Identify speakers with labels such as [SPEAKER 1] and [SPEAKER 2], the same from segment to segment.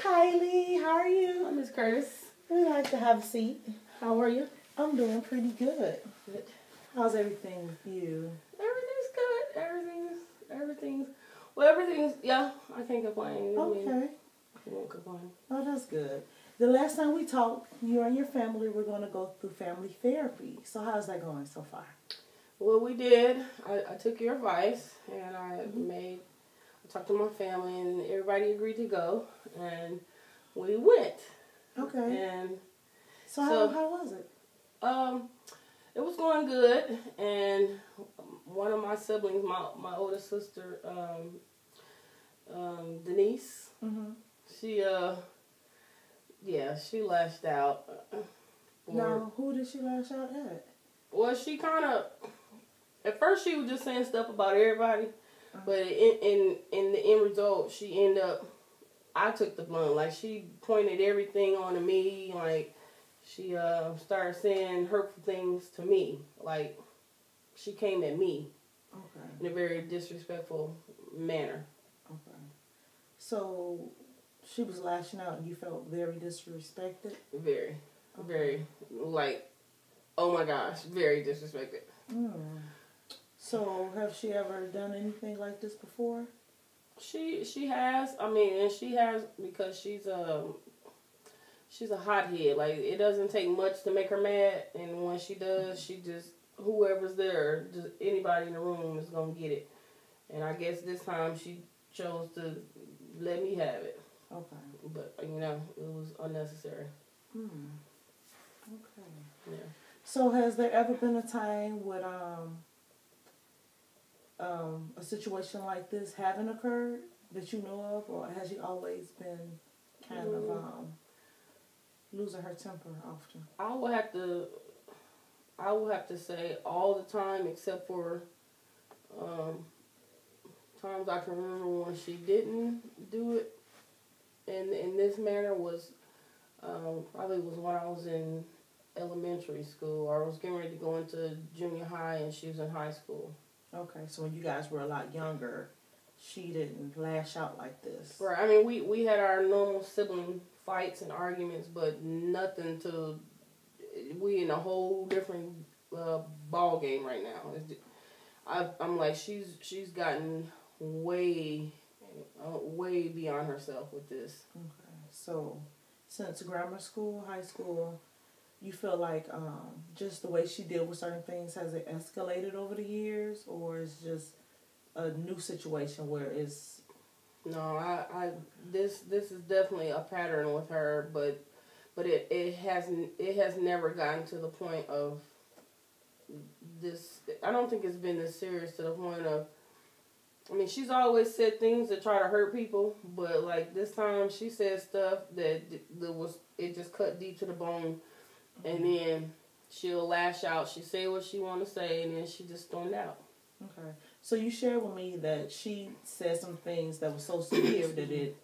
[SPEAKER 1] Kylie. How are you?
[SPEAKER 2] I'm Miss Curtis.
[SPEAKER 1] We'd like to have a seat.
[SPEAKER 2] How are you?
[SPEAKER 1] I'm doing pretty good.
[SPEAKER 2] Good.
[SPEAKER 1] How's everything with you?
[SPEAKER 2] Everything's good. Everything's, yeah, I can't complain.
[SPEAKER 1] Okay.
[SPEAKER 2] I won't complain.
[SPEAKER 1] Oh, that's good. The last time we talked, you and your family were going to go through family therapy. So how's that going so far?
[SPEAKER 2] Well, we did. I took your advice, and I talked to my family, and everybody agreed to go, and we went.
[SPEAKER 1] Okay.
[SPEAKER 2] And
[SPEAKER 1] so how was it?
[SPEAKER 2] It was going good, and one of my siblings, my older sister, Denise, she lashed out.
[SPEAKER 1] Now, who did she lash out at?
[SPEAKER 2] Well, she kind of, at first she was just saying stuff about everybody, but in the end result, she ended up, I took the blunt. Like, she pointed everything on me, like, she started saying hurtful things to me. Like, she came at me in a very disrespectful manner.
[SPEAKER 1] Okay. So, she was lashing out and you felt very disrespected?
[SPEAKER 2] Very. Very. Like, oh my gosh, very disrespected.
[SPEAKER 1] So, have she ever done anything like this before?
[SPEAKER 2] She has. I mean, and she has because she's a hothead. Like, it doesn't take much to make her mad, and when she does, she just, whoever's there, just anybody in the room is gonna get it. And I guess this time she chose to let me have it.
[SPEAKER 1] Okay.
[SPEAKER 2] But it was unnecessary.
[SPEAKER 1] Okay.
[SPEAKER 2] Yeah.
[SPEAKER 1] So has there ever been a time with a situation like this haven't occurred that you know of, or has she always been kind of losing her temper often?
[SPEAKER 2] I would have to say all the time, except for times I can remember when she didn't do it in this manner was probably was when I was in elementary school, or I was getting ready to go into junior high and she was in high school.
[SPEAKER 1] Okay, so when you guys were a lot younger, she didn't lash out like this.
[SPEAKER 2] Right. I mean, we had our normal sibling fights and arguments, but nothing to. We in a whole different ball game right now. I'm like, she's gotten way beyond herself with this.
[SPEAKER 1] Okay, so since grammar school, high school, you feel like just the way she dealt with certain things, has it escalated over the years, or is just a new situation where it's...
[SPEAKER 2] No, this is definitely a pattern with her, but it has never gotten to the point of this. I don't think it's been this serious to the point of. I mean, she's always said things that try to hurt people, but like this time she said stuff that it just cut deep to the bone. And then she'll lash out. She say what she want to say, and then she just stormed out.
[SPEAKER 1] Okay. So you shared with me that she said some things that were so severe that it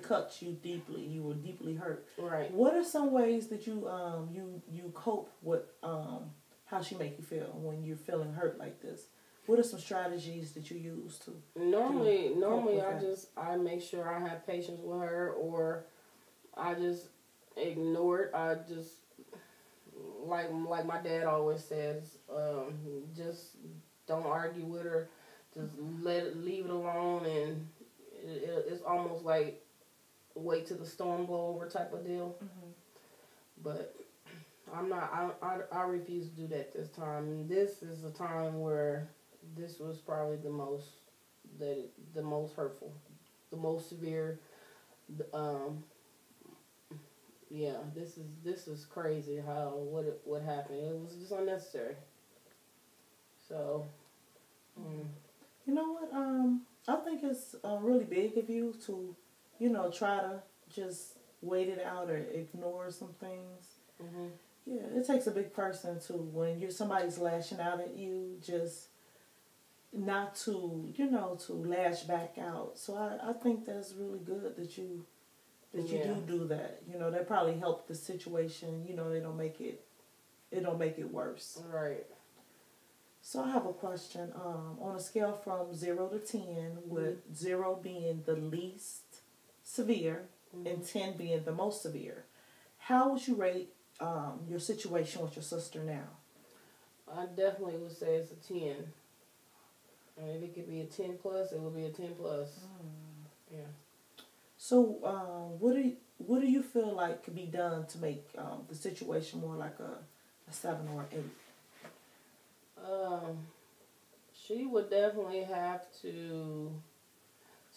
[SPEAKER 1] cut you deeply. You were deeply hurt.
[SPEAKER 2] Right.
[SPEAKER 1] What are some ways that you cope with how she make you feel when you're feeling hurt like this? What are some strategies that you use to
[SPEAKER 2] normally I make sure I have patience with her, or I just ignore it. I just like my dad always says, just don't argue with her. Just leave it alone, and it's almost like wait till the storm blow over type of deal. But I'm not. I refuse to do that this time. And this is a time where this was probably the most hurtful, the most severe. Yeah, this is crazy how what happened. It was just unnecessary. So,
[SPEAKER 1] you know what? I think it's really big of you to, try to just wait it out or ignore some things. Yeah, it takes a big person to, when somebody's lashing out at you, just not to, to lash back out. So I think that's really good that you do that. That probably helped the situation. They don't make it worse.
[SPEAKER 2] Right.
[SPEAKER 1] So I have a question. On a scale from 0 to 10, with 0 being the least severe and 10 being the most severe. How would you rate your situation with your sister now?
[SPEAKER 2] I definitely would say it's a 10. And if it could be a 10 plus, it would be a 10 plus. Yeah.
[SPEAKER 1] So, what do you feel like could be done to make the situation more like a 7 or 8?
[SPEAKER 2] She would definitely have to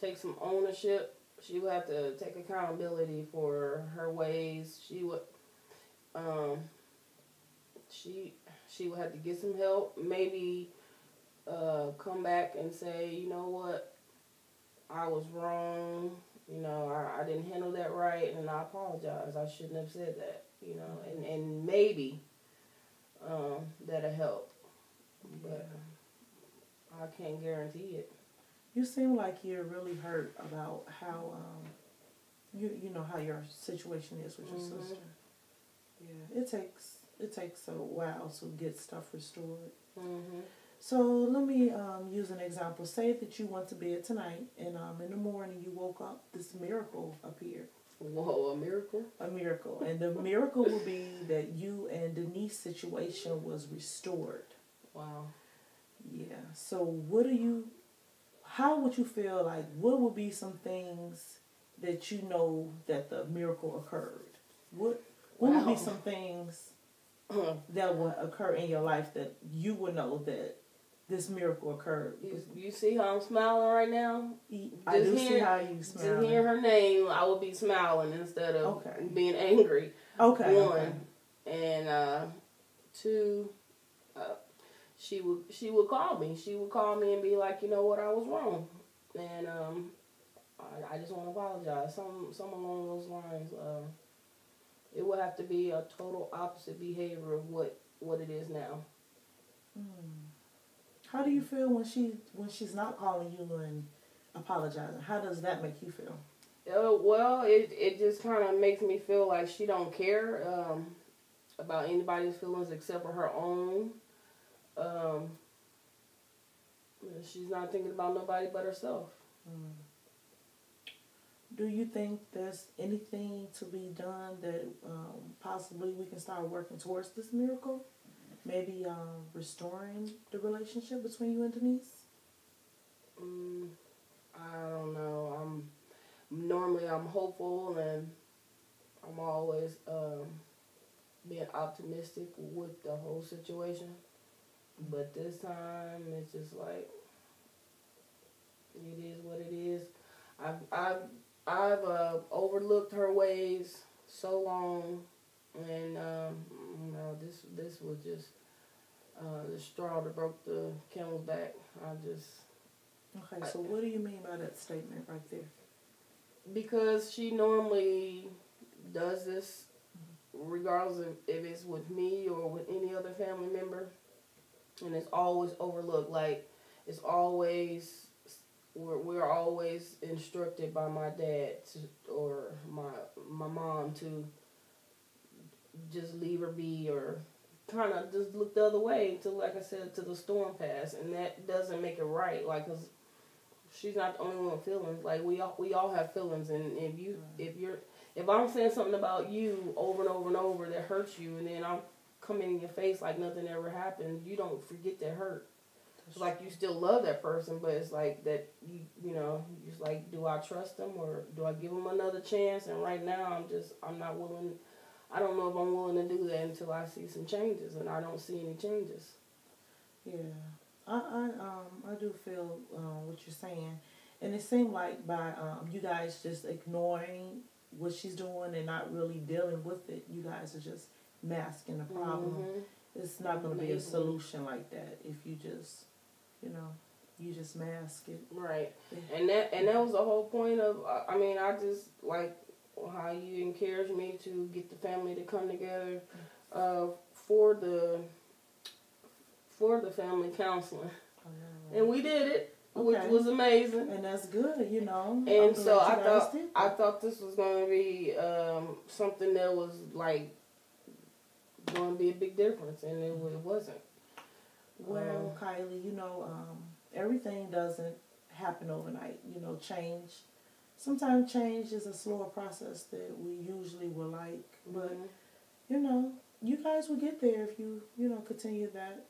[SPEAKER 2] take some ownership. She would have to take accountability for her ways. She would have to get some help. Maybe come back and say, you know what, I was wrong. You know, I didn't handle that right, and I apologize. I shouldn't have said that. You know, and maybe that'll help. But I can't guarantee it.
[SPEAKER 1] You seem like you're really hurt about how you know how your situation is with your sister. Yeah, it takes a while to get stuff restored. So let me use an example. Say that you went to bed tonight, and in the morning you woke up. This miracle appeared.
[SPEAKER 2] Whoa, a miracle?
[SPEAKER 1] A miracle, and the miracle will be that you and Denise's situation was restored.
[SPEAKER 2] Wow.
[SPEAKER 1] Yeah. So how would you feel like? What would be some things that you know that the miracle occurred? What would be some things that would occur in your life that you would know that this miracle occurred?
[SPEAKER 2] You see how I'm smiling right now?
[SPEAKER 1] I do see how you smiling.
[SPEAKER 2] To hear her name, I would be smiling instead of being angry.
[SPEAKER 1] Okay.
[SPEAKER 2] One. And 2, she would call me. She would call me and be like, you know what, I was wrong. And I just want to apologize. Some along those lines. It would have to be a total opposite behavior of what it is now.
[SPEAKER 1] How do you feel when she's not calling you and apologizing? How does that make you feel?
[SPEAKER 2] Well, it just kind of makes me feel like she don't care about anybody's feelings except for her own. She's not thinking about nobody but herself.
[SPEAKER 1] Do you think there's anything to be done that possibly we can start working towards this miracle? Maybe restoring the relationship between you and Denise?
[SPEAKER 2] I don't know. I'm hopeful, and I'm always being optimistic with the whole situation. But this time, it's just like, it is what it is. I've overlooked her ways so long, and you know, this was just the straw that broke the camel's back.
[SPEAKER 1] Okay, so what do you mean by that statement right there?
[SPEAKER 2] Because she normally does this, regardless of if it's with me or with any other family member, and it's always overlooked. Like, it's always, we're always instructed by my dad or my mom to just leave her be, or kind of just look the other way to, like I said, to the storm pass, and that doesn't make it right. Like, 'cause she's not the only one with feelings. Like, we all have feelings, and if I'm saying something about you over and over and over that hurts you, and then I'm coming in your face like nothing ever happened, you don't forget that hurt. It's like you still love that person, but it's like that you know, it's like, do I trust them or do I give them another chance? And right now, I'm not willing. I don't know if I'm willing to do that until I see some changes, and I don't see any changes.
[SPEAKER 1] Yeah, I do feel what you're saying, and it seemed like by you guys just ignoring what she's doing and not really dealing with it, you guys are just masking the problem. It's not going to be a solution like that if you just, you just mask it.
[SPEAKER 2] Right, yeah. and that was the whole point of. I mean, I just like how you encouraged me to get the family to come together for the family counseling, and we did it, which was amazing,
[SPEAKER 1] and that's good,
[SPEAKER 2] And so I thought this was going to be something that was like going to be a big difference, and it wasn't.
[SPEAKER 1] Well, Kylie, everything doesn't happen overnight. Change sometimes change is a slower process that we usually would like. But, you know, you guys will get there if you, you know, continue that.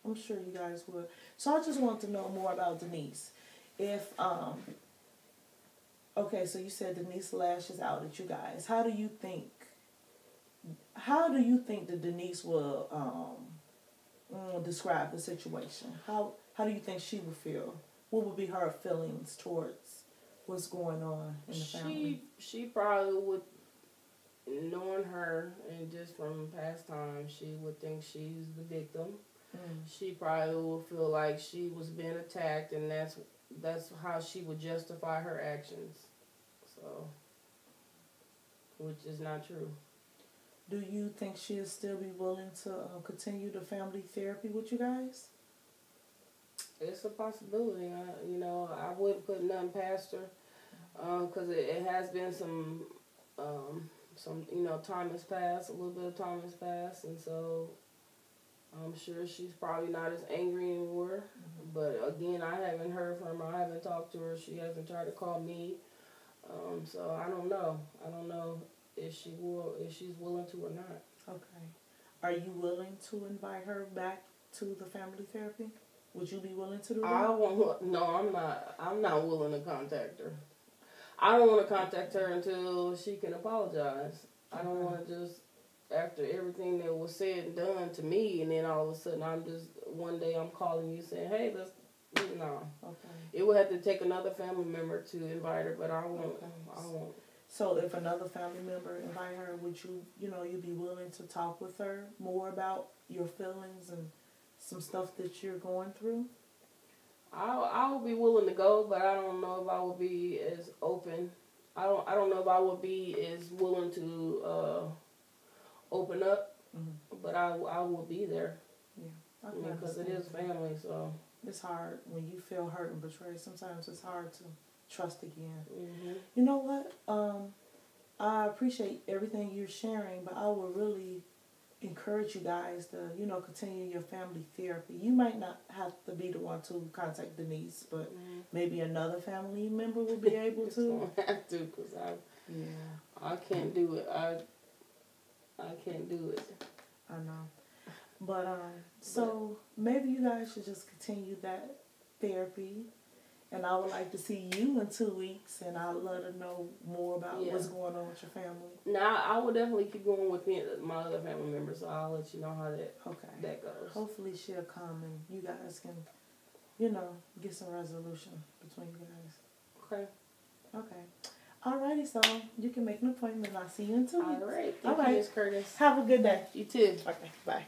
[SPEAKER 1] I'm sure you guys would. So I just want to know more about Denise. If, okay, so you said Denise lashes out at you guys. How do you think that Denise will describe the situation? How do you think she would feel? What would be her feelings towards what's going on in the family?
[SPEAKER 2] She probably would, knowing her and just from past times, she would think she's the victim. She probably would feel like she was being attacked, and that's how she would justify her actions. So, which is not true.
[SPEAKER 1] Do you think she'll still be willing to continue the family therapy with you guys?
[SPEAKER 2] It's a possibility. I wouldn't put nothing past her, because it has been some time has passed, a little bit of time has passed, and so I'm sure she's probably not as angry anymore. But again, I haven't heard from her. I haven't talked to her. She hasn't tried to call me. So I don't know. I don't know if she's willing to or not. Okay.
[SPEAKER 1] Are you willing to invite her back to the family therapy? Would you be willing to do that?
[SPEAKER 2] No, I'm not. I'm not willing to contact her. I don't want to contact her until she can apologize. I don't want to just, after everything that was said and done to me, and then all of a sudden one day I'm calling you saying, hey, no. Okay. It would have to take another family member to invite her, but I won't. Okay. I won't.
[SPEAKER 1] So if another family member invite her, would you'd be willing to talk with her more about your feelings and some stuff that you're going through?
[SPEAKER 2] I would be willing to go, but I don't know if I would be as open. I don't know if I would be as willing to open up, but I will be there. Yeah, because it is family, so
[SPEAKER 1] it's hard when you feel hurt and betrayed. Sometimes it's hard to trust again. You know what? I appreciate everything you're sharing, but I would really encourage you guys to, continue your family therapy. You might not have to be the one to contact Denise, but maybe another family member will be able to.
[SPEAKER 2] Don't have to, because I can't do it. I can't do it.
[SPEAKER 1] I know. But so maybe you guys should just continue that therapy. And I would like to see you in 2 weeks, and I'd love to know more about what's going on with your family.
[SPEAKER 2] Now, I will definitely keep going with my other family members, so I'll let you know how that goes.
[SPEAKER 1] Hopefully she'll come, and you guys can, get some resolution between you guys. Okay. Alrighty, so you can make an appointment. I'll see you in 2 weeks.
[SPEAKER 2] All right. Thank you, Ms. Curtis.
[SPEAKER 1] Have a good day.
[SPEAKER 2] You too.
[SPEAKER 1] Okay, bye.